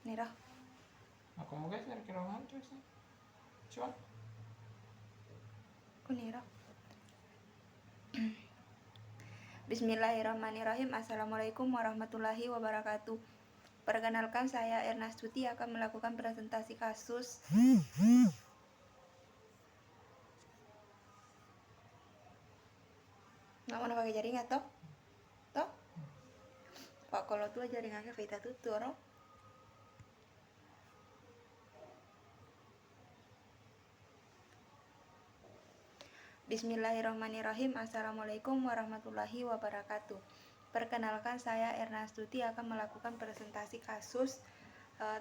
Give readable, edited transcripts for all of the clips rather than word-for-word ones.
Nira. Ako mo guys, nakikirohan to isa. Cuan. Nira. Bismillahirrahmanirrahim. Assalamualaikum warahmatullahi wabarakatuh. Perkenalkan, saya Ernastuti akan melakukan presentasi kasus nggak mau pakai jaringan toh pak, kalau tuh jaringannya kita tutur. Bismillahirrahmanirrahim. Assalamualaikum warahmatullahi wabarakatuh. Perkenalkan, saya Ernastuti akan melakukan presentasi kasus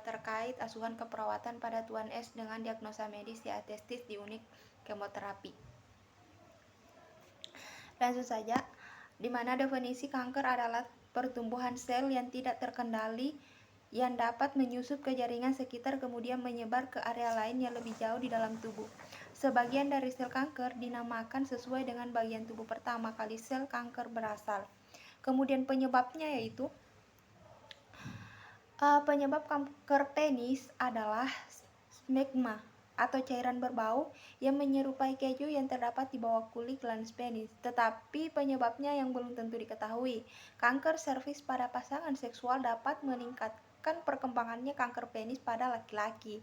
terkait asuhan keperawatan pada Tuan S dengan diagnosa medis diatestis di unit kemoterapi. Langsung saja, di mana definisi kanker adalah pertumbuhan sel yang tidak terkendali yang dapat menyusup ke jaringan sekitar kemudian menyebar ke area lain yang lebih jauh di dalam tubuh. Sebagian dari sel kanker dinamakan sesuai dengan bagian tubuh pertama kali sel kanker berasal. Kemudian penyebabnya yaitu penyebab kanker penis adalah smegma atau cairan berbau yang menyerupai keju yang terdapat di bawah kulit glans penis, tetapi penyebabnya yang belum tentu diketahui. Kanker serviks pada pasangan seksual dapat meningkatkan perkembangannya kanker penis pada laki-laki.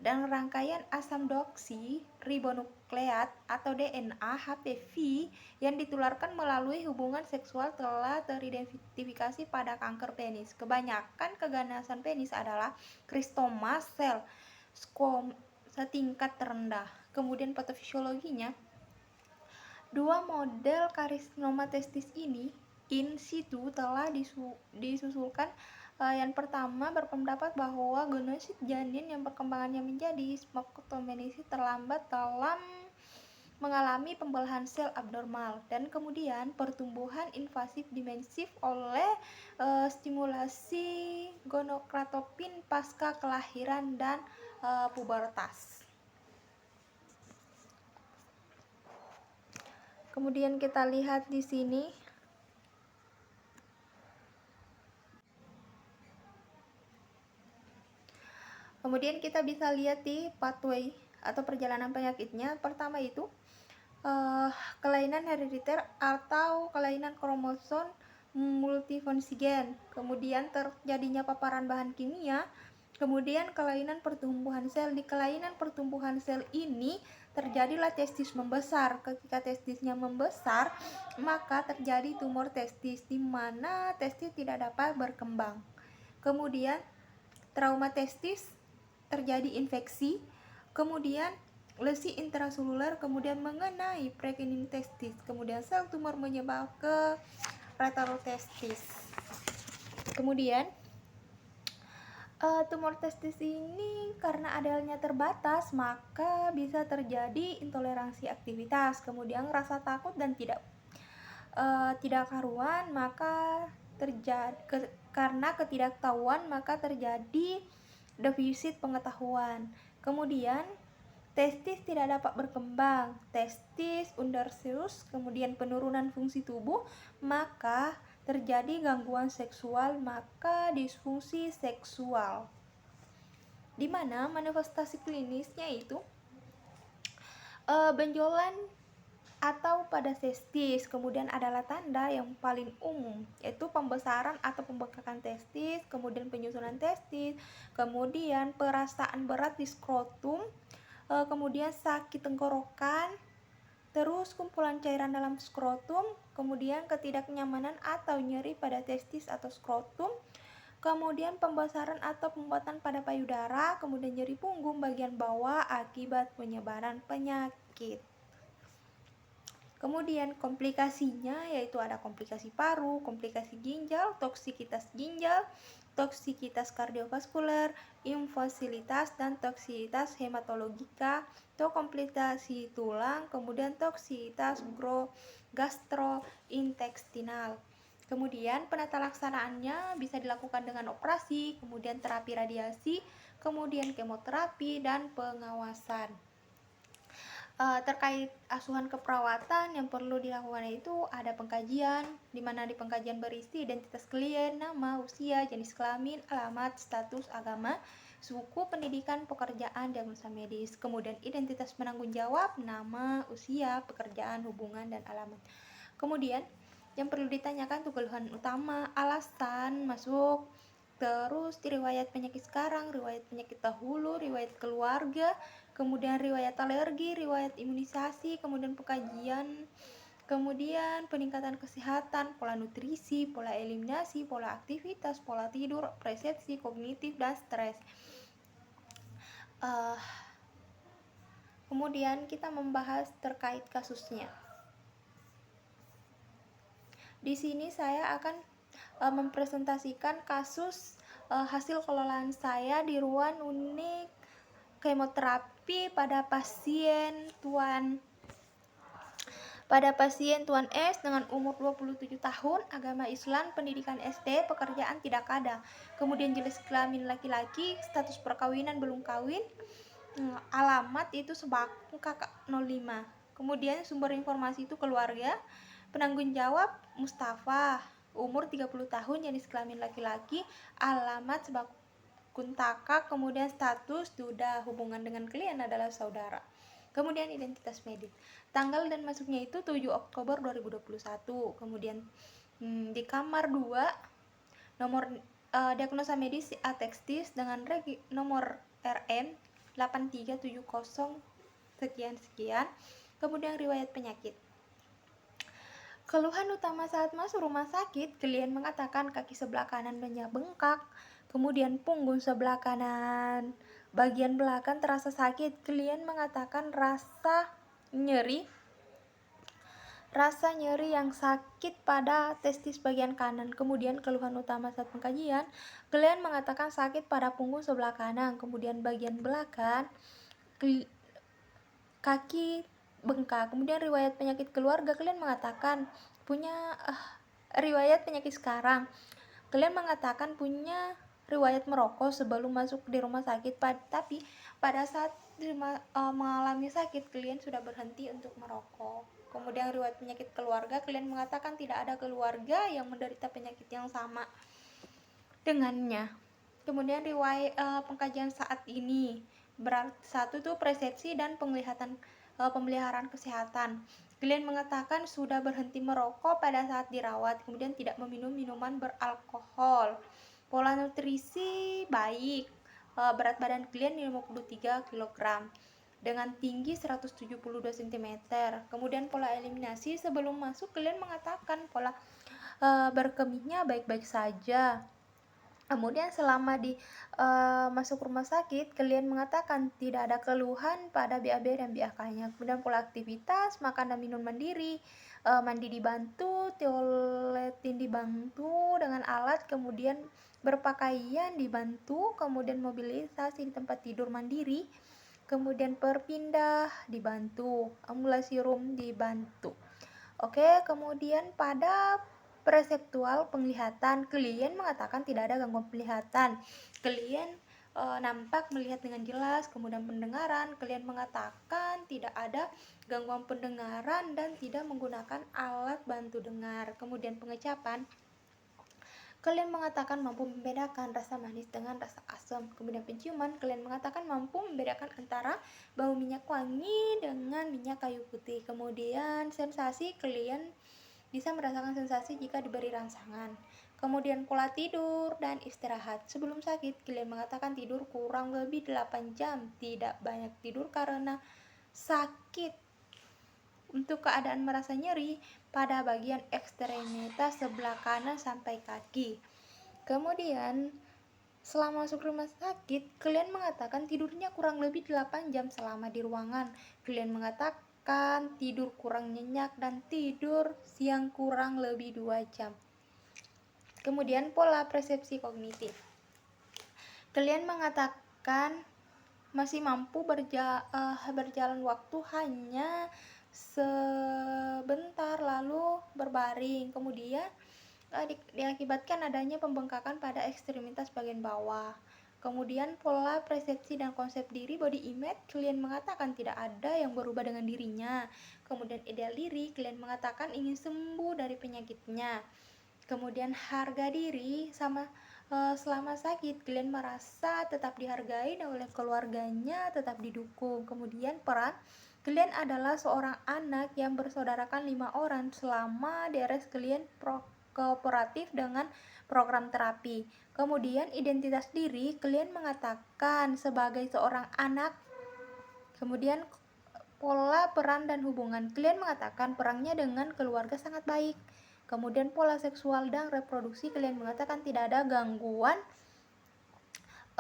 Dan rangkaian asam deoksiribonukleat atau DNA HPV yang ditularkan melalui hubungan seksual telah teridentifikasi pada kanker penis. Kebanyakan keganasan penis adalah kristoma sel setingkat terendah. Kemudian patofisiologinya, dua model karsinoma testis ini in situ telah disusulkan. Yang pertama berpendapat bahwa genosit janin yang perkembangannya menjadi spermatogenesis terlambat dalam mengalami pembelahan sel abnormal, dan kemudian pertumbuhan invasif dimensif oleh stimulasi gonadotropin pasca kelahiran dan pubertas. Kemudian kita lihat di sini. Kemudian kita bisa lihat di pathway atau perjalanan penyakitnya. Pertama itu kelainan herediter atau kelainan kromosom multifonksigen, kemudian terjadinya paparan bahan kimia, kemudian kelainan pertumbuhan sel. Di kelainan pertumbuhan sel ini terjadilah testis membesar. Ketika testisnya membesar, maka terjadi tumor testis di mana testis tidak dapat berkembang. Kemudian trauma testis, terjadi infeksi, kemudian lesi intraseluler, kemudian mengenai prekinin testis, kemudian sel tumor menyebar ke retrotestis. Kemudian tumor testis ini karena adanya terbatas, maka bisa terjadi intoleransi aktivitas, kemudian rasa takut dan tidak karuan, maka karena ketidaktahuan maka terjadi defisit pengetahuan. Kemudian testis tidak dapat berkembang, testis underserved, kemudian penurunan fungsi tubuh, maka terjadi gangguan seksual, maka disfungsi seksual. Di mana manifestasi klinisnya itu benjolan atau pada testis. Kemudian adalah tanda yang paling umum, yaitu pembesaran atau pembengkakan testis, kemudian penyusunan testis, kemudian perasaan berat di skrotum, kemudian sakit tenggorokan, terus kumpulan cairan dalam skrotum, kemudian ketidaknyamanan atau nyeri pada testis atau skrotum, kemudian pembesaran atau pembuatan pada payudara, kemudian nyeri punggung bagian bawah akibat penyebaran penyakit. Kemudian komplikasinya yaitu ada komplikasi paru, komplikasi ginjal, toksikitas kardiovaskuler, infosilitas, dan toksikitas hematologika, atau komplikasi tulang, kemudian toksikitas gastrointestinal. Kemudian penata laksanaannya bisa dilakukan dengan operasi, kemudian terapi radiasi, kemudian kemoterapi, dan pengawasan. terkait asuhan keperawatan yang perlu dilakukan itu ada pengkajian, di mana di pengkajian berisi identitas klien, nama, usia, jenis kelamin, alamat, status, agama, suku, pendidikan, pekerjaan, diagnosa medis, kemudian identitas penanggung jawab, nama, usia, pekerjaan, hubungan, dan alamat. Kemudian yang perlu ditanyakan tuh keluhan utama, alasan masuk, terus riwayat penyakit sekarang, riwayat penyakit dahulu, riwayat keluarga, kemudian riwayat alergi, riwayat imunisasi, kemudian pengkajian, kemudian peningkatan kesehatan, pola nutrisi, pola eliminasi, pola aktivitas, pola tidur, persepsi kognitif, dan stres. Kemudian kita membahas terkait kasusnya. Di sini saya akan mempresentasikan kasus hasil kelolaan saya di ruang unik kemoterapi pada pasien Tuan S dengan umur 27 tahun, agama Islam, pendidikan SD, pekerjaan tidak ada. Kemudian jenis kelamin laki-laki, status perkawinan belum kawin, alamat itu Sebaku kakak 05. Kemudian sumber informasi itu keluarga, penanggung jawab Mustafa, umur 30 tahun, jenis kelamin laki-laki, alamat Sebaku Kuntaka, kemudian status duda, hubungan dengan klien adalah saudara. Kemudian identitas medis, tanggal dan masuknya itu 7 Oktober 2021. Kemudian di kamar 2, nomor diagnosa medis atextis dengan nomor RN 8370 sekian. Kemudian riwayat penyakit. Keluhan utama saat masuk rumah sakit, klien mengatakan kaki sebelah kanan banyak bengkak, kemudian punggung sebelah kanan bagian belakang terasa sakit. Klien mengatakan rasa nyeri yang sakit pada testis bagian kanan. Kemudian keluhan utama saat pengkajian, klien mengatakan sakit pada punggung sebelah kanan, kemudian bagian belakang kaki bengkak. Kemudian riwayat penyakit keluarga, klien mengatakan punya riwayat penyakit sekarang. Klien mengatakan punya riwayat merokok sebelum masuk di rumah sakit, tapi pada saat mengalami sakit, klien sudah berhenti untuk merokok. Kemudian riwayat penyakit keluarga, klien mengatakan tidak ada keluarga yang menderita penyakit yang sama dengannya. Kemudian riwayat pengkajian saat ini, satu tuh persepsi dan pemeliharaan kesehatan. Klien mengatakan sudah berhenti merokok pada saat dirawat, kemudian tidak meminum minuman beralkohol. Pola nutrisi baik, berat badan klien 53 kg dengan tinggi 172 cm. Kemudian pola eliminasi sebelum masuk, klien mengatakan pola berkemihnya baik-baik saja. Kemudian selama di masuk rumah sakit, klien mengatakan tidak ada keluhan pada BAB dan BAK-nya. Kemudian pola aktivitas, makan dan minum mandiri, mandi dibantu, toiletin dibantu dengan alat, kemudian berpakaian dibantu, kemudian mobilisasi di tempat tidur mandiri, kemudian berpindah dibantu, ambulasi room dibantu. Oke, kemudian pada perseptual penglihatan, klien mengatakan tidak ada gangguan penglihatan. Klien nampak melihat dengan jelas. Kemudian pendengaran, klien mengatakan tidak ada gangguan pendengaran dan tidak menggunakan alat bantu dengar. Kemudian pengecapan, klien mengatakan mampu membedakan rasa manis dengan rasa asam. Kemudian penciuman, klien mengatakan mampu membedakan antara bau minyak wangi dengan minyak kayu putih. Kemudian sensasi, klien bisa merasakan sensasi jika diberi rangsangan. Kemudian pola tidur dan istirahat. Sebelum sakit, klien mengatakan tidur kurang lebih 8 jam, tidak banyak tidur karena sakit. Untuk keadaan merasa nyeri pada bagian ekstremitas sebelah kanan sampai kaki. Kemudian selama masuk rumah sakit, klien mengatakan tidurnya kurang lebih 8 jam selama di ruangan. Klien mengatakan tidur kurang nyenyak dan tidur siang kurang lebih 2 jam. Kemudian pola persepsi kognitif. Klien mengatakan masih mampu berjalan waktu hanya sebentar lalu berbaring. Kemudian diakibatkan adanya pembengkakan pada ekstremitas bagian bawah. Kemudian pola persepsi dan konsep diri body image, klien mengatakan tidak ada yang berubah dengan dirinya. Kemudian ideal diri, klien mengatakan ingin sembuh dari penyakitnya. Kemudian harga diri selama sakit, klien merasa tetap dihargai dan oleh keluarganya tetap didukung. Kemudian peran, klien adalah seorang anak yang bersaudarakan 5 orang selama DRS klien kooperatif dengan program terapi. Kemudian identitas diri, klien mengatakan sebagai seorang anak. Kemudian pola peran dan hubungan, klien mengatakan perangnya dengan keluarga sangat baik. Kemudian pola seksual dan reproduksi, klien mengatakan tidak ada gangguan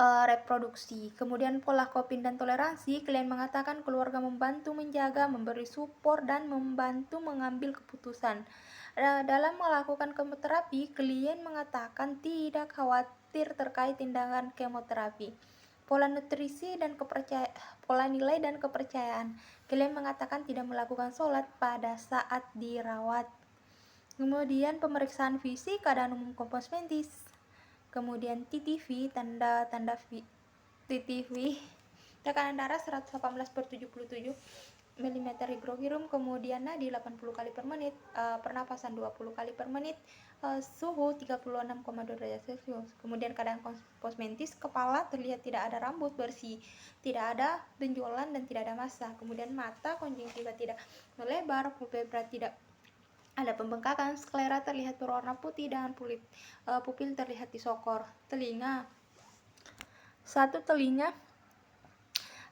reproduksi. Kemudian pola coping dan toleransi, klien mengatakan keluarga membantu menjaga, memberi support, dan membantu mengambil keputusan. Dalam melakukan kemoterapi, klien mengatakan tidak khawatir terkait tindakan kemoterapi. Pola nutrisi dan pola nilai dan kepercayaan, klien mengatakan tidak melakukan sholat pada saat dirawat. Kemudian pemeriksaan fisik, keadaan umum kosmetis. Kemudian TTV, tanda-tanda TTV, tekanan darah 118/77 mm higrogirum, kemudian nadi 80 kali per menit, pernapasan 20 kali per menit, suhu 36,2 derajat Celcius. Kemudian keadaan kosmetis, kepala terlihat tidak ada rambut bersih, tidak ada benjolan dan tidak ada massa. Kemudian mata, konjungtiva tidak melebar, pupil tidak ada pembengkakan, sklera terlihat berwarna putih dan pupil terlihat disokor. Telinga, satu telinga,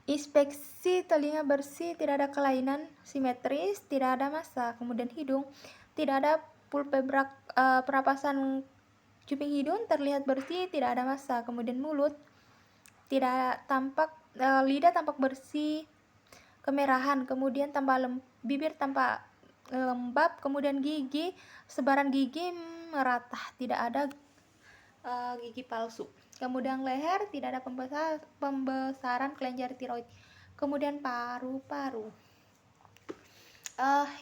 inspeksi telinga bersih, tidak ada kelainan, simetris, tidak ada massa. Kemudian hidung, tidak ada pulpebrak, pernapasan cuping hidung terlihat bersih, tidak ada massa. Kemudian mulut, tidak tampak, lidah tampak bersih, kemerahan. Kemudian bibir tampak lembab. Kemudian gigi, sebaran gigi merata, tidak ada gigi palsu. Kemudian leher, tidak ada pembesaran kelenjar tiroid. Kemudian paru-paru,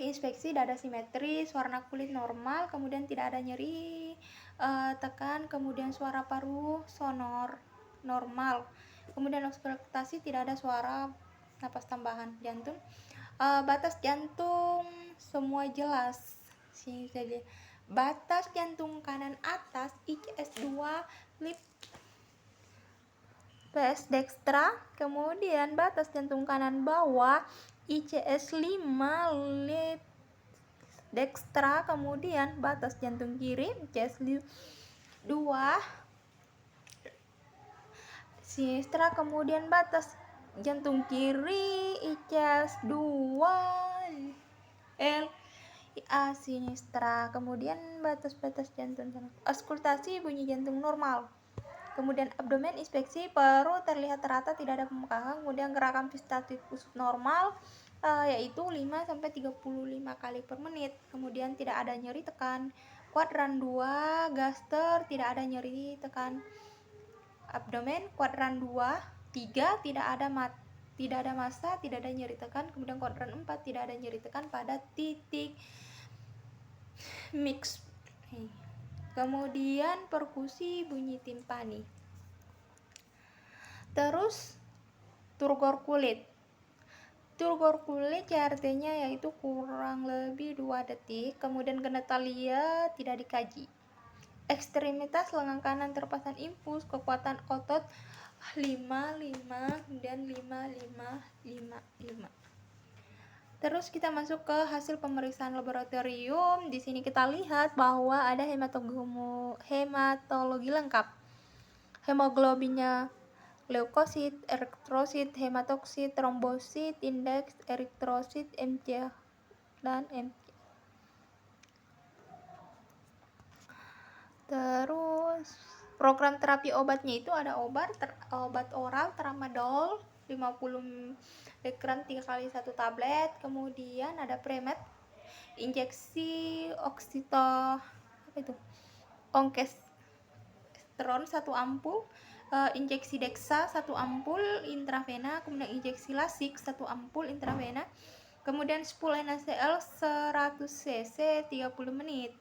inspeksi dada simetris, warna kulit normal, kemudian tidak ada nyeri tekan, kemudian suara paru sonor normal, kemudian auskultasi, tidak ada suara napas tambahan. Jantung, batas jantung semua jelas. Sini saja. Batas jantung kanan atas ICS 2 lip PS dextra, kemudian batas jantung kanan bawah ICS 5 lip dextra, kemudian batas jantung kiri ICS 2 sinistra, kemudian batas jantung kiri ICS 2 L A sinistra, kemudian batas-batas jantung, auskultasi bunyi jantung normal. Kemudian abdomen, inspeksi perut terlihat rata, tidak ada pembengkakan. Kemudian gerakan peristaltik normal, yaitu 5-35 kali per menit. Kemudian tidak ada nyeri tekan. Kuadran 2 gaster, tidak ada nyeri tekan abdomen. Kuadran 2-3 tidak ada massa, tidak ada nyeri tekan. Kemudian kuadran 4 tidak ada nyeri tekan pada titik mix. Kemudian perkusi bunyi timpani. Terus turgor kulit. Turgor kulit CRT-nya yaitu kurang lebih 2 detik. Kemudian genitalia tidak dikaji. Ekstremitas lengan kanan terpasang impuls, kekuatan otot 5, kemudian 5. Terus kita masuk ke hasil pemeriksaan laboratorium. Di sini kita lihat bahwa ada hematologi lengkap. Hemoglobinnya leukosit, eritrosit, hematoksit, trombosit, indeks eritrosit, MC dan MC. Terus program terapi obatnya itu ada obat oral tramadol 50 mg 3 kali 1 tablet. Kemudian ada premed, injeksi ongkestron 1 ampul, injeksi dexa 1 ampul intravena, kemudian injeksi lasik 1 ampul intravena, kemudian spool NaCl 100 cc 30 menit.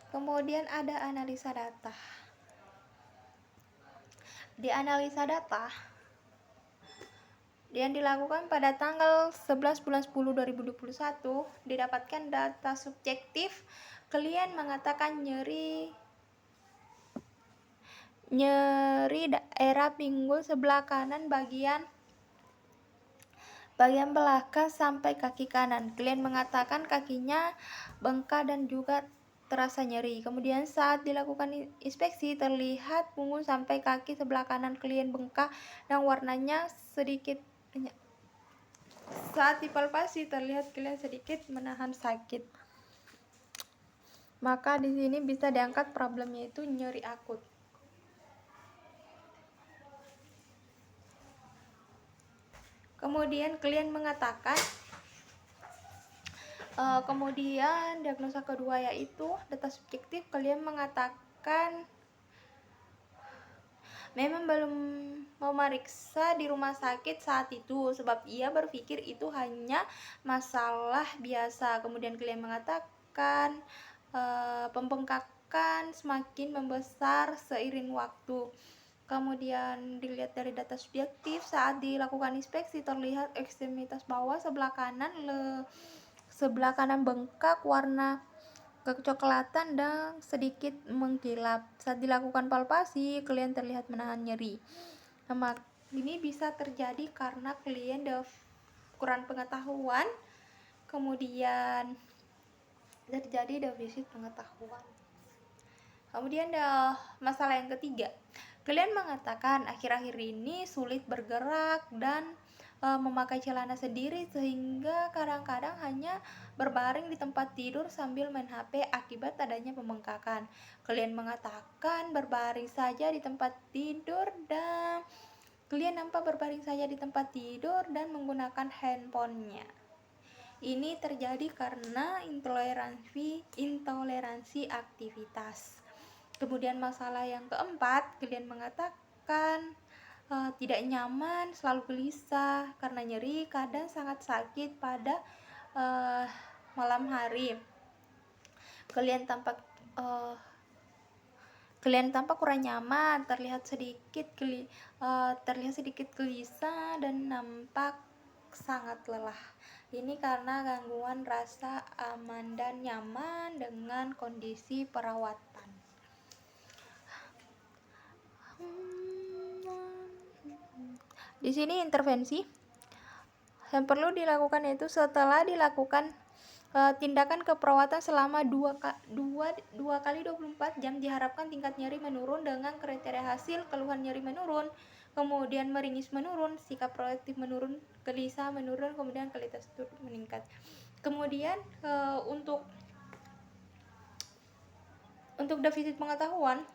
Kemudian ada analisa data. Di analisa data yang dilakukan pada tanggal 11 bulan 10 2021, didapatkan data subjektif. Klien mengatakan nyeri daerah pinggul sebelah kanan bagian belakang sampai kaki kanan. Klien mengatakan kakinya bengkak dan juga terasa nyeri. Kemudian saat dilakukan inspeksi terlihat punggung sampai kaki sebelah kanan klien bengkak dan warnanya sedikit. Saat dipalpasi terlihat klien sedikit menahan sakit. Maka di sini bisa diangkat problemnya itu nyeri akut. Kemudian klien mengatakan kemudian diagnosa kedua yaitu data subjektif. Klien mengatakan memang belum memeriksa di rumah sakit saat itu sebab ia berpikir itu hanya masalah biasa. Kemudian klien mengatakan pembengkakan semakin membesar seiring waktu. Kemudian dilihat dari data subjektif, saat dilakukan inspeksi terlihat ekstremitas bawah sebelah kanan bengkak, warna kecoklatan dan sedikit mengkilap. Saat dilakukan palpasi, klien terlihat menahan nyeri. Nah, ini bisa terjadi karena klien kurang pengetahuan, kemudian terjadi defisit pengetahuan. Kemudian ada masalah yang ketiga. Klien mengatakan akhir-akhir ini sulit bergerak dan memakai celana sendiri sehingga kadang-kadang hanya berbaring di tempat tidur sambil main HP akibat adanya pembengkakan. Klien mengatakan berbaring saja di tempat tidur dan klien nampak berbaring saja di tempat tidur dan menggunakan handphonenya. Ini terjadi karena intoleransi aktivitas. Kemudian masalah yang keempat, klien mengatakan tidak nyaman, selalu gelisah karena nyeri, kadang sangat sakit pada malam hari. Klien tampak kurang nyaman, terlihat sedikit gelisah dan nampak sangat lelah. Ini karena gangguan rasa aman dan nyaman dengan kondisi perawatan. Di sini intervensi yang perlu dilakukan itu setelah dilakukan tindakan keperawatan selama 2 kali 24 jam diharapkan tingkat nyeri menurun dengan kriteria hasil keluhan nyeri menurun, kemudian meringis menurun, sikap proaktif menurun, gelisah menurun, kemudian kualitas tidur meningkat. Kemudian untuk defisit pengetahuan,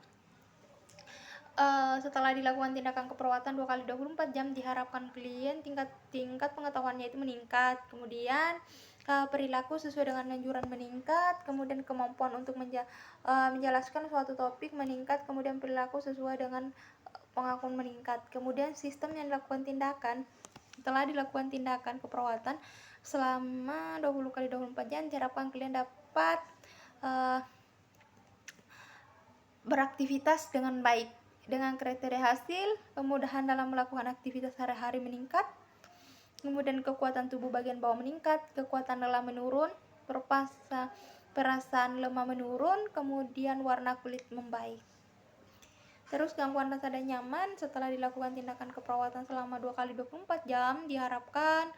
setelah dilakukan tindakan keperawatan 2 kali 24 jam diharapkan klien tingkat pengetahuannya itu meningkat, kemudian perilaku sesuai dengan anjuran meningkat, kemudian kemampuan untuk menjelaskan suatu topik meningkat, kemudian perilaku sesuai dengan pengakuan meningkat. Kemudian sistem yang dilakukan tindakan setelah dilakukan tindakan keperawatan selama 20 kali 24 jam diharapkan klien dapat beraktivitas dengan baik. Dengan kriteria hasil, kemudahan dalam melakukan aktivitas sehari-hari meningkat, kemudian kekuatan tubuh bagian bawah meningkat, kekuatan lelah menurun, perasaan lemah menurun, kemudian warna kulit membaik. Terus gangguan rasa dan nyaman setelah dilakukan tindakan keperawatan selama 2 kali 24 jam diharapkan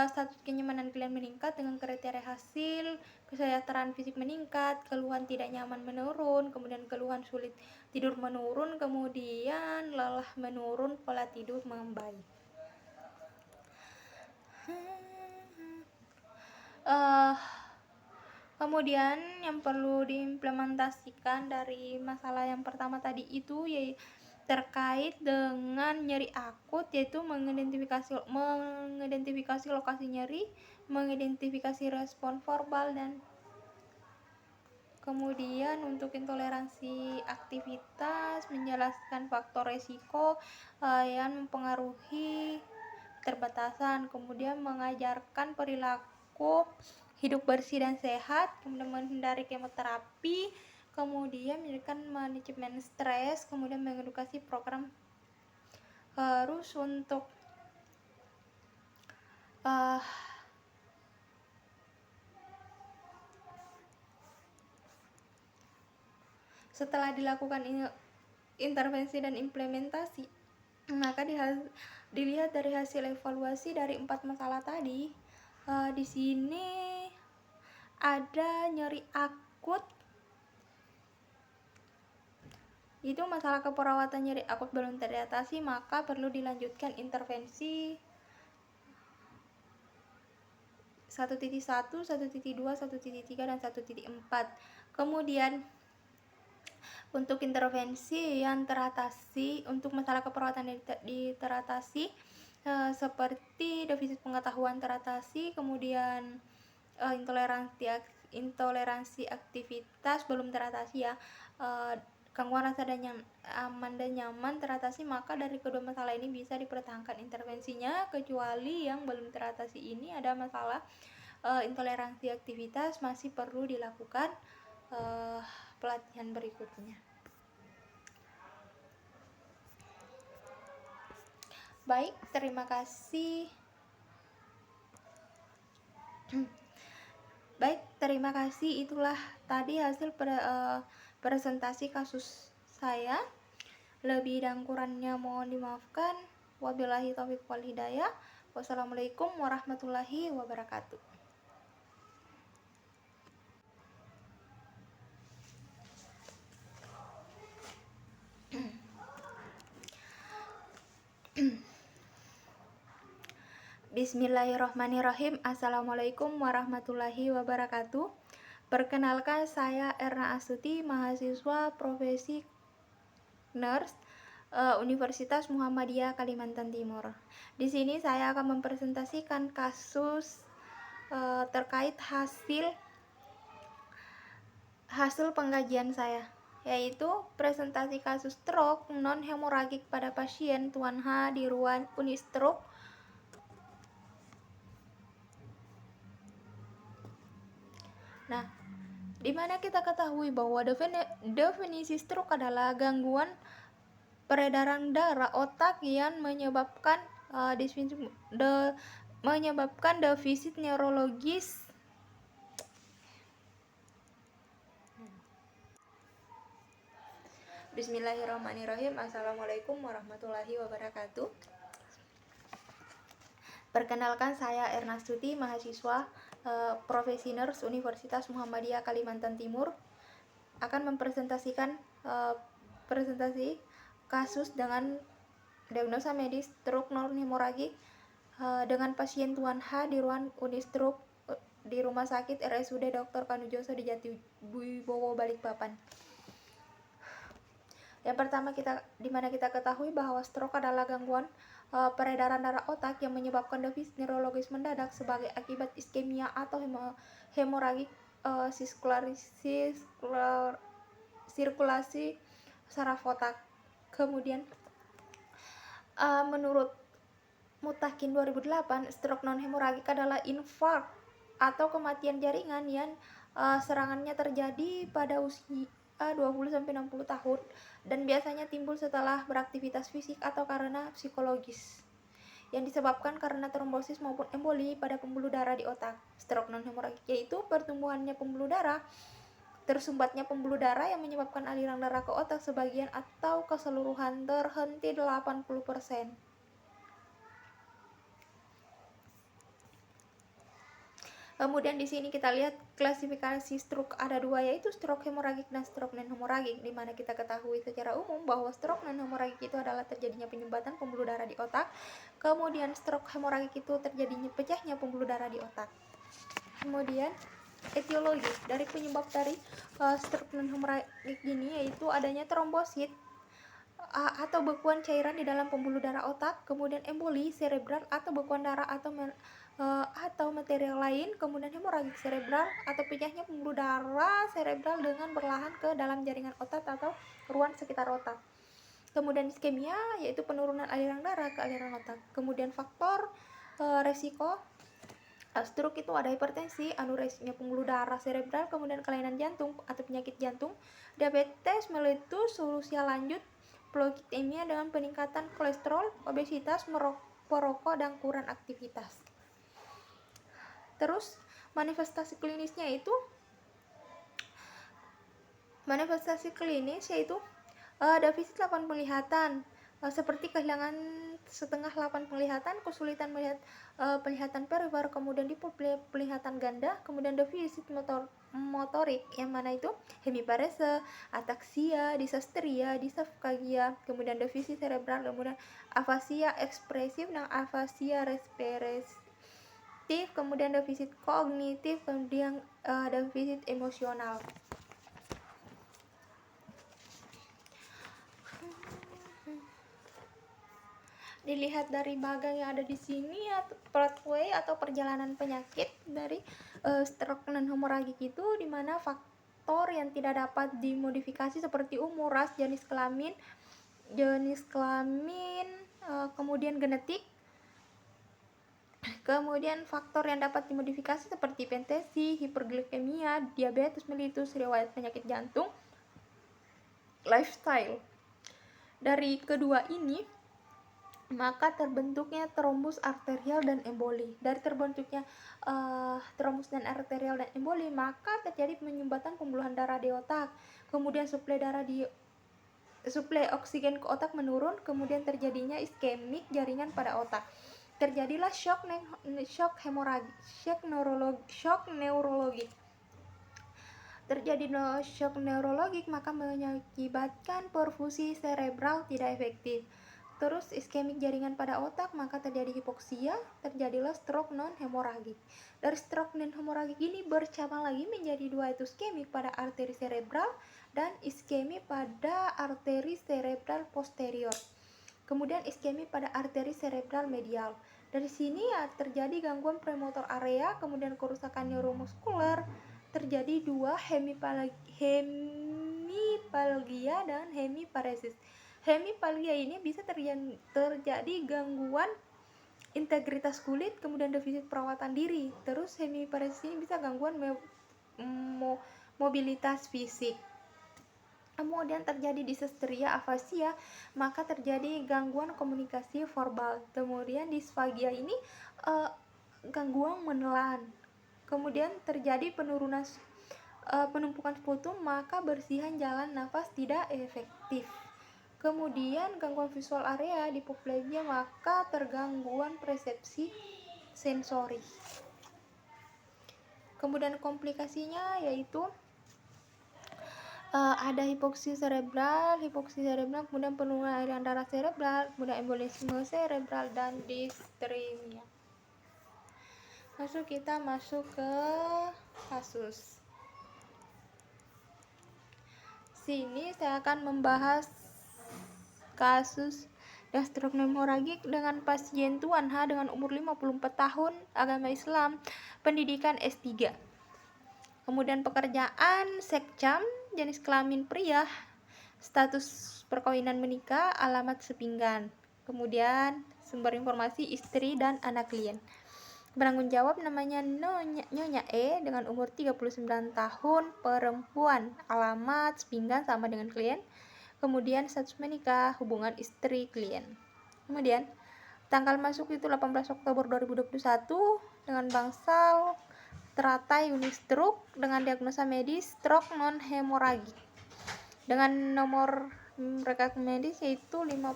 status kenyamanan klien meningkat dengan kriteria hasil, kesejahteraan fisik meningkat, keluhan tidak nyaman menurun, kemudian keluhan sulit tidur menurun, kemudian lelah menurun, pola tidur membaik. Kemudian yang perlu diimplementasikan dari masalah yang pertama tadi itu yaitu terkait dengan nyeri akut, yaitu mengidentifikasi lokasi nyeri, mengidentifikasi respon verbal, dan kemudian untuk intoleransi aktivitas menjelaskan faktor resiko yang mempengaruhi keterbatasan, kemudian mengajarkan perilaku hidup bersih dan sehat, kemudian menghindari kemoterapi, kemudian menjadikan manajemen stres, kemudian mengedukasi program Terus untuk setelah dilakukan intervensi dan implementasi, maka dilihat dari hasil evaluasi dari 4 masalah tadi. Di sini ada nyeri akut, itu masalah keperawatan nyeri akut belum teratasi, maka perlu dilanjutkan intervensi 1.1, 1.2, 1.3, dan 1.4. Kemudian untuk intervensi yang teratasi, untuk masalah keperawatan teratasi, seperti defisit pengetahuan teratasi, kemudian intoleransi aktivitas belum teratasi ya, gangguan rasa aman dan nyaman teratasi, maka dari kedua masalah ini bisa dipertahankan intervensinya, kecuali yang belum teratasi ini ada masalah intoleransi aktivitas, masih perlu dilakukan pelatihan berikutnya. Baik, terima kasih. Baik, terima kasih. Itulah tadi hasil presentasi kasus saya. Lebih dan kurangnya mohon dimaafkan. Wabillahi taufiq wal hidayah. Wassalamualaikum warahmatullahi wabarakatuh. Bismillahirrahmanirrahim. Assalamualaikum warahmatullahi wabarakatuh. Perkenalkan, saya Erna Astuti, mahasiswa profesi nurse Universitas Muhammadiyah Kalimantan Timur. Di sini saya akan mempresentasikan kasus terkait hasil pengkajian saya, yaitu presentasi kasus stroke non hemoragik pada pasien Tuan H di ruang Unistroke. Nah, di mana kita ketahui bahwa definisi stroke adalah gangguan peredaran darah otak yang menyebabkan defisit neurologis Bismillahirrahmanirrahim. Assalamualaikum warahmatullahi wabarakatuh. Perkenalkan, saya Erna Astuti, mahasiswa profesi nurse Universitas Muhammadiyah Kalimantan Timur, akan mempresentasikan presentasi kasus dengan diagnosa medis stroke non hemoragik dengan pasien Tuan H di ruang Unistroke di Rumah Sakit RSUD Dr. Kanujoso di Jatiwibowo, Balikpapan. Yang pertama, dimana kita ketahui bahwa stroke adalah gangguan peredaran darah otak yang menyebabkan defisit neurologis mendadak sebagai akibat iskemia atau hemoragik sirkulasi saraf otak. Kemudian menurut Mutakin 2008, stroke non hemoragik adalah infark atau kematian jaringan yang serangannya terjadi pada usia 20-60 tahun dan biasanya timbul setelah beraktivitas fisik atau karena psikologis yang disebabkan karena trombosis maupun emboli pada pembuluh darah di otak. Stroke non hemoragik yaitu pertumbuhannya pembuluh darah, tersumbatnya pembuluh darah yang menyebabkan aliran darah ke otak sebagian atau keseluruhan terhenti 80%. Kemudian di sini kita lihat klasifikasi stroke ada dua, yaitu stroke hemoragik dan stroke non hemoragik, di mana kita ketahui secara umum bahwa stroke non hemoragik itu adalah terjadinya penyumbatan pembuluh darah di otak. Kemudian stroke hemoragik itu terjadinya pecahnya pembuluh darah di otak. Kemudian etiologi dari penyebab dari stroke non hemoragik ini yaitu adanya trombosit atau bekuan cairan di dalam pembuluh darah otak, kemudian emboli cerebral atau bekuan darah atau material lain, kemudian hemoragik cerebral atau pecahnya pembuluh darah cerebral dengan berlahan ke dalam jaringan otak atau ruang sekitar otak. Kemudian iskemia yaitu penurunan aliran darah ke aliran otak. Kemudian faktor resiko stroke itu ada hipertensi, anuresia pembuluh darah cerebral, kemudian kelainan jantung atau penyakit jantung, diabetes mellitus, usia lanjut, hipoglikeemia dengan peningkatan kolesterol, obesitas, perokok, dan kurang aktivitas. Terus manifestasi klinis yaitu defisit 8 penglihatan, seperti kehilangan setengah 8 penglihatan, kesulitan melihat penglihatan perifer, kemudian penglihatan ganda, kemudian defisit motorik yang mana itu hemiparese, ataksia, disastria, disfagia, kemudian defisit cerebral, kemudian afasia ekspresif dan afasia respiratif, kemudian defisit kognitif, kemudian defisit emosional. Dilihat dari bagan yang ada di sini, atau pathway atau perjalanan penyakit dari stroke non-hemoragik itu, dimana faktor yang tidak dapat dimodifikasi seperti umur, ras, jenis kelamin, kemudian genetik. Kemudian faktor yang dapat dimodifikasi seperti hipertensi, hiperglikemia, diabetes mellitus, riwayat penyakit jantung, lifestyle. Dari kedua ini maka terbentuknya trombus arterial dan emboli. Dari terbentuknya trombus dan arterial dan emboli, maka terjadi penyumbatan pembuluhan darah di otak. Kemudian suplai oksigen ke otak menurun, kemudian terjadinya iskemik jaringan pada otak. Terjadilah shock neurologik. Terjadi shock neurologik maka mengakibatkan perfusi cerebral tidak efektif. Terus iskemik jaringan pada otak, maka terjadi hipoksia, terjadilah stroke non-hemoragik. Dari stroke non-hemoragik ini bercabang lagi menjadi dua, yaitu iskemik pada arteri cerebral dan iskemik pada arteri cerebral posterior. Kemudian iskemik pada arteri cerebral medial. Dari sini ya terjadi gangguan premotor area, kemudian kerusakan neuromuskuler, terjadi dua hemipalgia dan hemiparesis. Hemipalgia ini bisa terjadi gangguan integritas kulit, kemudian defisit perawatan diri. Terus hemiparesis ini bisa gangguan mobilitas fisik. Kemudian terjadi disastria afasia, maka terjadi gangguan komunikasi verbal. Kemudian disfagia ini gangguan menelan. Kemudian terjadi penumpukan sputum, maka bersihan jalan nafas tidak efektif. Kemudian gangguan visual area di diplopedia, maka tergangguan persepsi sensori. Kemudian komplikasinya yaitu ada hipoksi cerebral, kemudian penurunan aliran darah cerebral, kemudian embolisme cerebral dan distremia. Kita masuk ke kasus. Sini saya akan membahas kasus stroke hemoragik dengan pasien Tuan H dengan umur 54 tahun, agama Islam, pendidikan S3. Kemudian pekerjaan sekcam, jenis kelamin pria, status perkawinan menikah, alamat Sepinggan. Kemudian sumber informasi istri dan anak klien. Penanggung jawab namanya Nyonya E dengan umur 39 tahun, perempuan, alamat Sepinggan sama dengan klien. Kemudian status menikah, hubungan istri klien. Kemudian tanggal masuk itu 18 Oktober 2021 dengan bangsal teratai unistroke dengan diagnosa medis stroke non-hemoragik. Dengan nomor rekam medis yaitu 52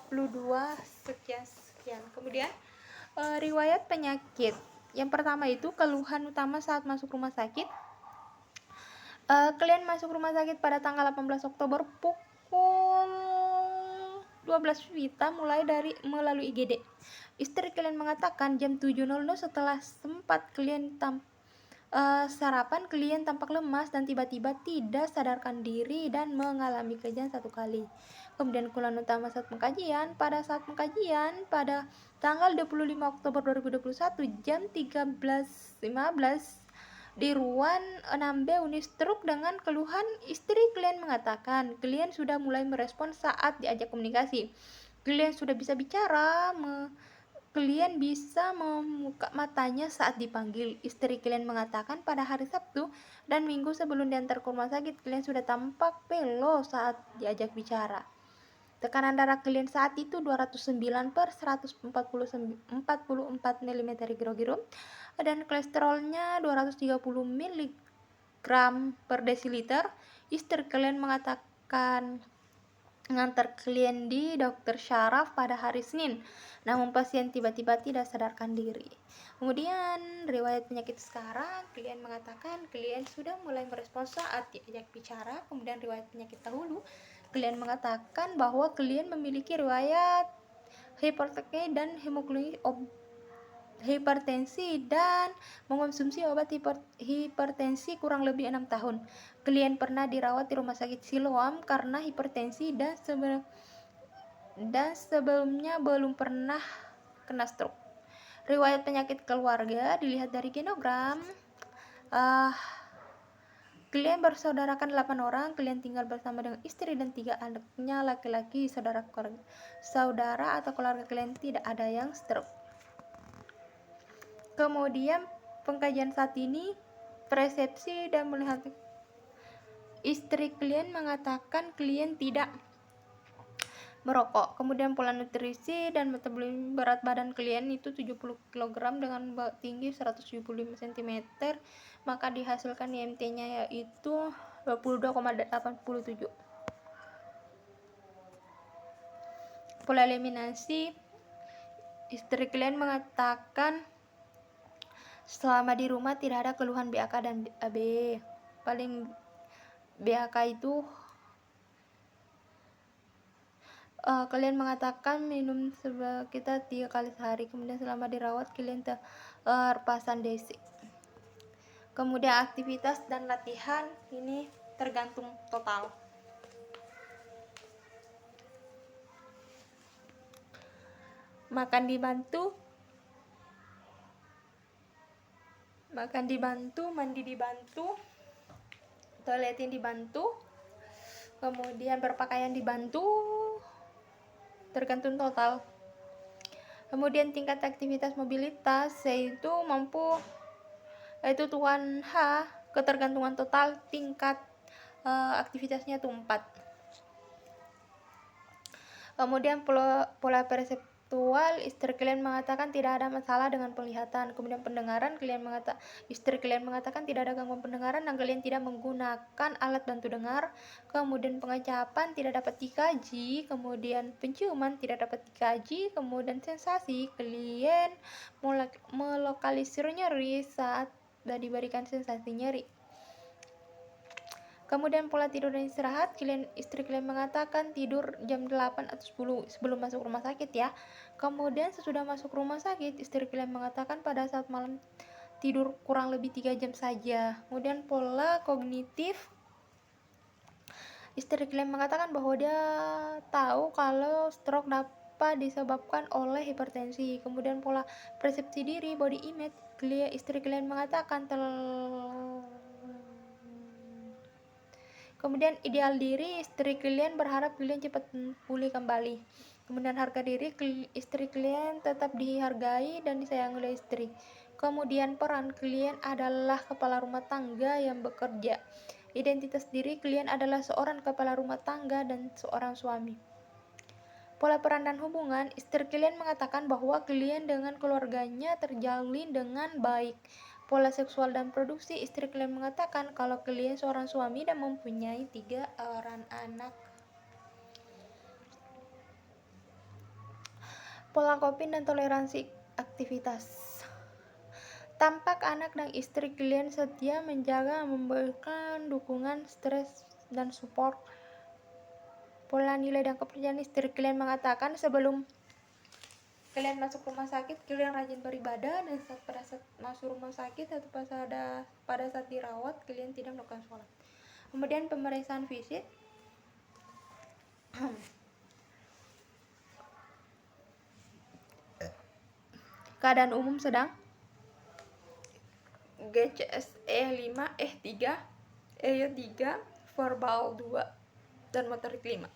sekian. Kemudian riwayat penyakit. Yang pertama itu keluhan utama saat masuk rumah sakit. Klien masuk rumah sakit pada tanggal 18 Oktober pukul 12 WITA melalui IGD. Istri klien mengatakan jam 7.00 setelah sempat klien sarapan, klien tampak lemas dan tiba-tiba tidak sadarkan diri dan mengalami keletihan 1 kali. Kemudian keluhan utama saat pengkajian. Pada saat pengkajian pada tanggal 25 Oktober 2021 jam 13.15 di ruang 6B Unistroke dengan keluhan, istri klien mengatakan klien sudah mulai merespon saat diajak komunikasi. Klien sudah bisa bicara, klien bisa membuka matanya saat dipanggil. Istri klien mengatakan pada hari Sabtu dan Minggu sebelum diantar ke rumah sakit, klien sudah tampak pelo saat diajak bicara. Tekanan darah kalian saat itu 209 per 144 mm Hg, dan kolesterolnya 230 mg per desiliter. Istri kalian mengatakan mengantar klien di Dr. Syaraf pada hari Senin, namun pasien tiba-tiba tidak sadarkan diri. Kemudian riwayat penyakit sekarang, klien mengatakan klien sudah mulai merespons saat diajak bicara. Kemudian riwayat penyakit dahulu, klien mengatakan bahwa klien memiliki riwayat hipertensi dan mengonsumsi obat hipertensi kurang lebih 6 tahun. Klien pernah dirawat di rumah sakit Siloam karena hipertensi dan sebelumnya belum pernah kena stroke. Riwayat penyakit keluarga dilihat dari genogram. Klien bersaudarakan 8 orang. Klien tinggal bersama dengan istri dan 3 anaknya laki-laki. Saudara atau keluarga klien tidak ada yang stroke. Kemudian pengkajian saat ini, persepsi dan melihat istri klien mengatakan klien tidak merokok. Kemudian pola nutrisi dan metabolisme, berat badan klien itu 70 kg dengan tinggi 175 cm, maka dihasilkan IMT-nya yaitu 22,87. Pola eliminasi, istri klien mengatakan selama di rumah tidak ada keluhan BAK dan AB. Paling BAK itu kalian mengatakan minum sekitar 3 kali sehari. Kemudian selama dirawat kalian terpasang DC. Kemudian aktivitas dan latihan ini tergantung total. Makan dibantu, mandi dibantu, toiletin dibantu, kemudian berpakaian dibantu, tergantung total. Kemudian tingkat aktivitas mobilitas yaitu Tuan H, ketergantungan total tingkat aktivitasnya itu 4. Kemudian pola perseptual, istri klien mengatakan tidak ada masalah dengan penglihatan. Kemudian pendengaran, istri klien mengatakan tidak ada gangguan pendengaran dan klien tidak menggunakan alat bantu dengar. Kemudian pengecapan tidak dapat dikaji. Kemudian penciuman tidak dapat dikaji. Kemudian sensasi, klien melokalisir nyeri saat diberikan sensasi nyeri. Kemudian pola tidur dan istirahat, istri klien mengatakan tidur jam 8 atau 10 sebelum masuk rumah sakit ya. Kemudian sesudah masuk rumah sakit, istri klien mengatakan pada saat malam tidur kurang lebih 3 jam saja. Kemudian pola kognitif, istri klien mengatakan bahwa dia tahu kalau stroke dapat disebabkan oleh hipertensi. Kemudian pola persepsi diri, body image, istri klien mengatakan Kemudian ideal diri, istri klien berharap klien cepat pulih kembali. Kemudian harga diri, istri klien tetap dihargai dan disayangi oleh istri. Kemudian peran, klien adalah kepala rumah tangga yang bekerja. Identitas diri, klien adalah seorang kepala rumah tangga dan seorang suami. Pola peran dan hubungan, istri klien mengatakan bahwa klien dengan keluarganya terjalin dengan baik. Pola seksual dan produksi, istri klien mengatakan kalau klien seorang suami dan mempunyai 3 orang anak. Pola coping dan toleransi aktivitas. Tampak anak dan istri klien setia menjaga memberikan dukungan, stres, dan support. Pola nilai dan kepercayaan, istri klien mengatakan sebelum klien masuk rumah sakit, klien rajin beribadah, dan pada saat masuk rumah sakit atau pada saat dirawat, klien tidak melakukan sholat. Kemudian pemeriksaan fisik. Keadaan umum sedang, GCSE 5, E3, EY3, verbal 2, dan motorik 5.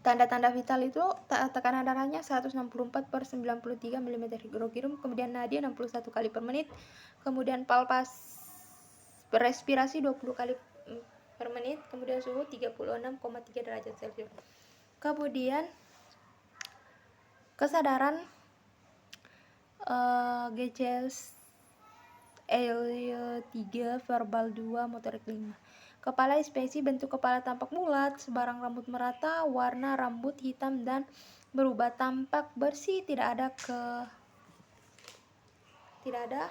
Tanda-tanda vital itu tekanan darahnya 164 per 93 mm Hg, kemudian nadia 61 kali per menit, kemudian respirasi 20 kali per menit, kemudian suhu 36,3 derajat Celcius. Kemudian kesadaran GCS L3, verbal 2, motorik 5. Kepala ekspresi bentuk kepala tampak bulat, sebarang rambut merata, warna rambut hitam dan berubah, tampak bersih, tidak ada.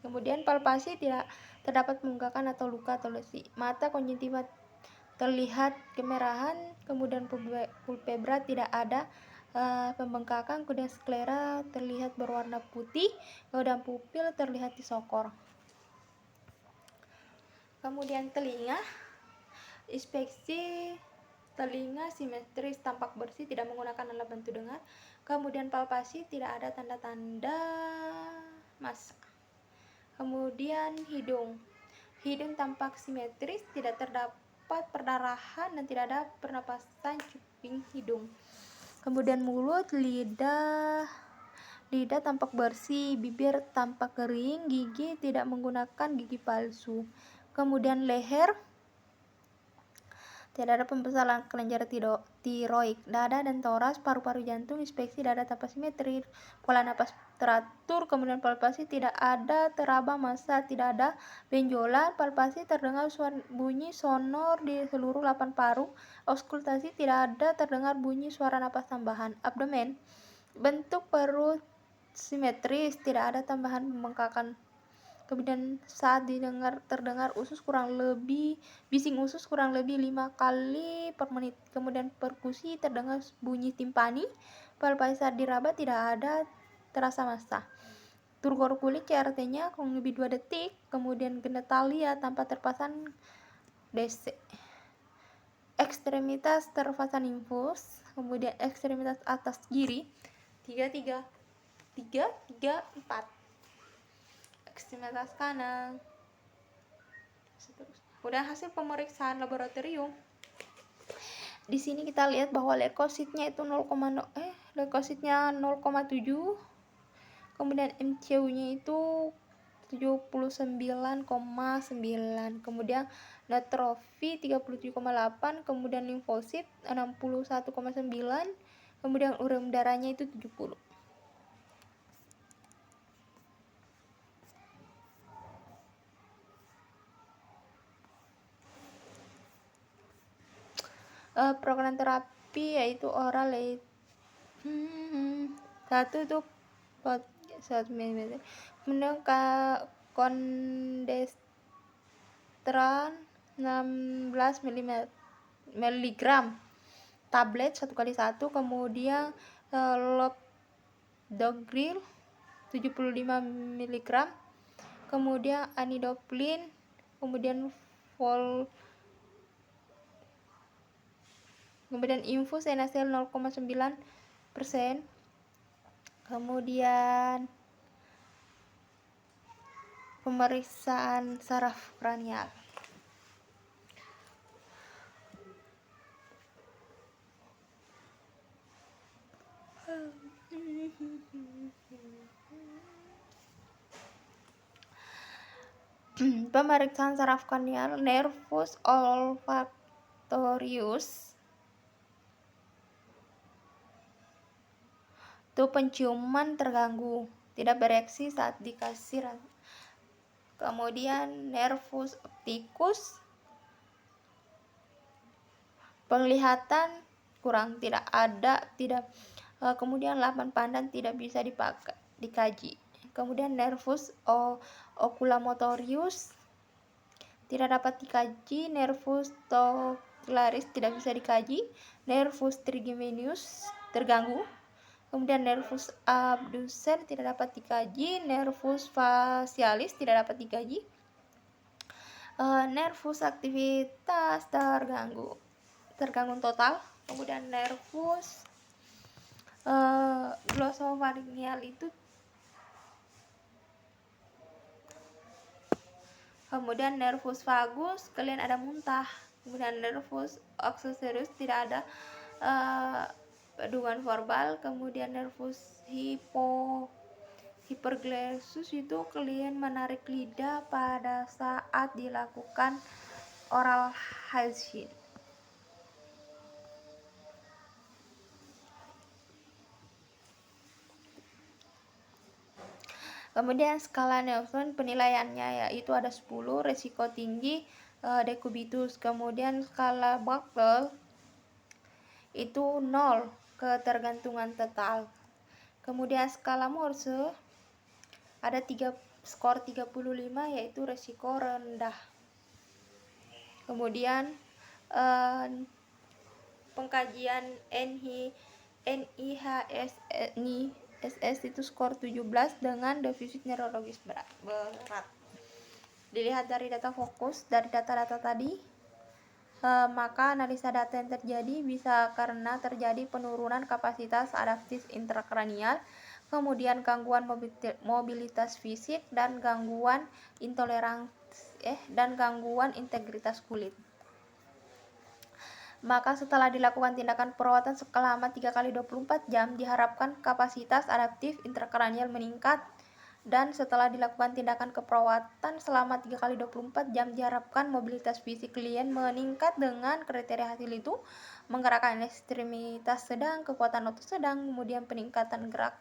Kemudian palpasi tidak terdapat pembengkakan atau luka atau lesi. Mata konjungtiva terlihat kemerahan, kemudian pulpebra tidak ada pembengkakan, kemudian sklera terlihat berwarna putih, kemudian pupil terlihat disokor. Kemudian telinga, inspeksi telinga simetris, tampak bersih, tidak menggunakan alat bantu dengar. Kemudian palpasi tidak ada tanda-tanda massa. Kemudian hidung tampak simetris, tidak terdapat perdarahan dan tidak ada pernapasan cuping hidung. Kemudian mulut, lidah tampak bersih, bibir tampak kering, gigi tidak menggunakan gigi palsu. Kemudian leher tidak ada pembesaran kelenjar tiroid, dada dan toras, paru-paru, jantung, inspeksi dada tanpa simetris, pola napas teratur. Kemudian palpasi tidak ada teraba massa, tidak ada benjolan, palpasi terdengar bunyi sonor di seluruh 8 paru, auskultasi tidak ada terdengar bunyi suara napas tambahan. Abdomen, bentuk perut simetris, tidak ada tambahan pembengkakan. Kemudian saat terdengar bising usus kurang lebih 5 kali per menit. Kemudian perkusi terdengar bunyi timpani. Palpasi saat diraba tidak ada terasa massa. Turgor kulit CRT-nya kurang lebih 2 detik. Kemudian genitalia tanpa terpasang DC. Ekstremitas terpasang infus. Kemudian ekstremitas atas kiri 3, 4. Ekstremitas kanan. Udah hasil pemeriksaan laboratorium. Di sini kita lihat bahwa leukositnya itu 0,7, kemudian MCU-nya itu 79,9, kemudian neutrofi 37,8, kemudian limfosit 61,9, kemudian urea darahnya itu 70. Program terapi yaitu oral, satu itu 1 mm, kemudian kondestran 16 mg tablet 1x1, kemudian lopdogrel 75 mg, kemudian anidoplin, kemudian infus NaCl 0,9%, kemudian pemeriksaan saraf kranial. Pemeriksaan saraf kranial, nervus olfactorius itu penciuman terganggu, tidak bereaksi saat dikasih. Kemudian nervus opticus, penglihatan kurang, kemudian 8 pandang tidak bisa dikaji. Kemudian nervus oculomotorius tidak dapat dikaji, nervus tocularis tidak bisa dikaji, nervus trigeminus terganggu, kemudian nervus abducens tidak dapat dikaji, nervus facialis tidak dapat dikaji, nervus aktivitas terganggu total. Kemudian nervus glosopharyngeal itu, kemudian nervus vagus kalian ada muntah, kemudian nervus oxycerus tidak ada pedungan verbal, kemudian nervus hiperglosus itu kalian menarik lidah pada saat dilakukan oral hygiene. Kemudian skala Nelson penilaiannya yaitu ada 10, resiko tinggi, dekubitus. Kemudian skala Bechtel itu 0, ketergantungan total. Kemudian skala Morse ada skor 35 yaitu resiko rendah. Kemudian pengkajian NIHSS itu skor 17 dengan defisit neurologis berat. Dilihat dari data fokus dari data-data tadi, maka analisa data yang terjadi bisa karena terjadi penurunan kapasitas adaptif intrakranial, kemudian gangguan mobilitas fisik dan gangguan gangguan integritas kulit. Maka setelah dilakukan tindakan perawatan selama 3x24 jam, diharapkan kapasitas adaptif intrakranial meningkat, dan setelah dilakukan tindakan keperawatan selama 3x24 jam, diharapkan mobilitas fisik klien meningkat dengan kriteria hasil itu menggerakkan ekstremitas sedang, kekuatan otot sedang, kemudian peningkatan gerak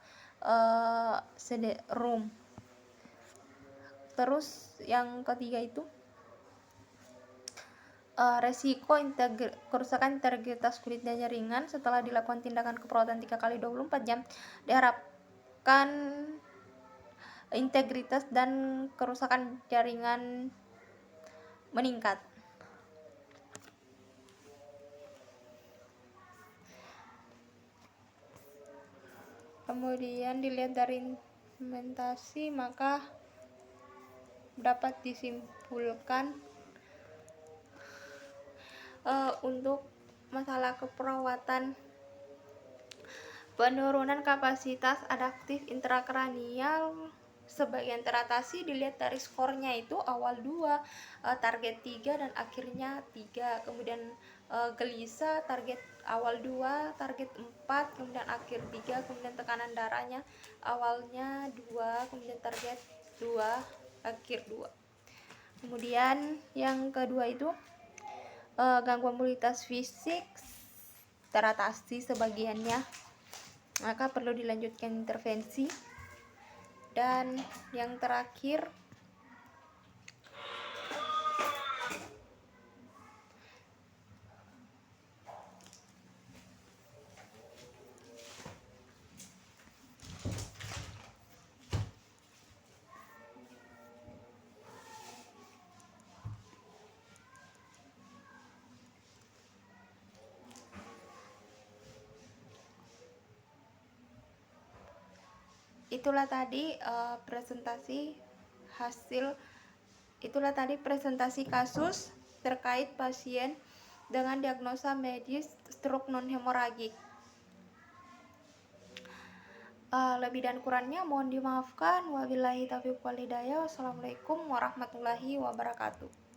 room. Terus yang ketiga itu resiko kerusakan integritas kulit dan jaringan setelah dilakukan tindakan keperawatan 3x24 jam, diharapkan integritas dan kerusakan jaringan meningkat. Kemudian dilihat dari implementasi, maka dapat disimpulkan untuk masalah keperawatan penurunan kapasitas adaptif intrakranial sebagian teratasi dilihat dari skornya itu awal 2, target 3 dan akhirnya 3. Kemudian gelisah target awal 2, target 4, kemudian akhir 3. Kemudian tekanan darahnya awalnya 2, kemudian target 2, akhir 2. Kemudian yang kedua itu gangguan mobilitas fisik teratasi sebagiannya, maka perlu dilanjutkan intervensi. Dan yang terakhir itulah tadi presentasi kasus terkait pasien dengan diagnosa medis stroke non hemoragik. Lebih dan kurangnya mohon dimaafkan. Wabillahi taufiq wal hidayah. Wassalamualaikum warahmatullahi wabarakatuh.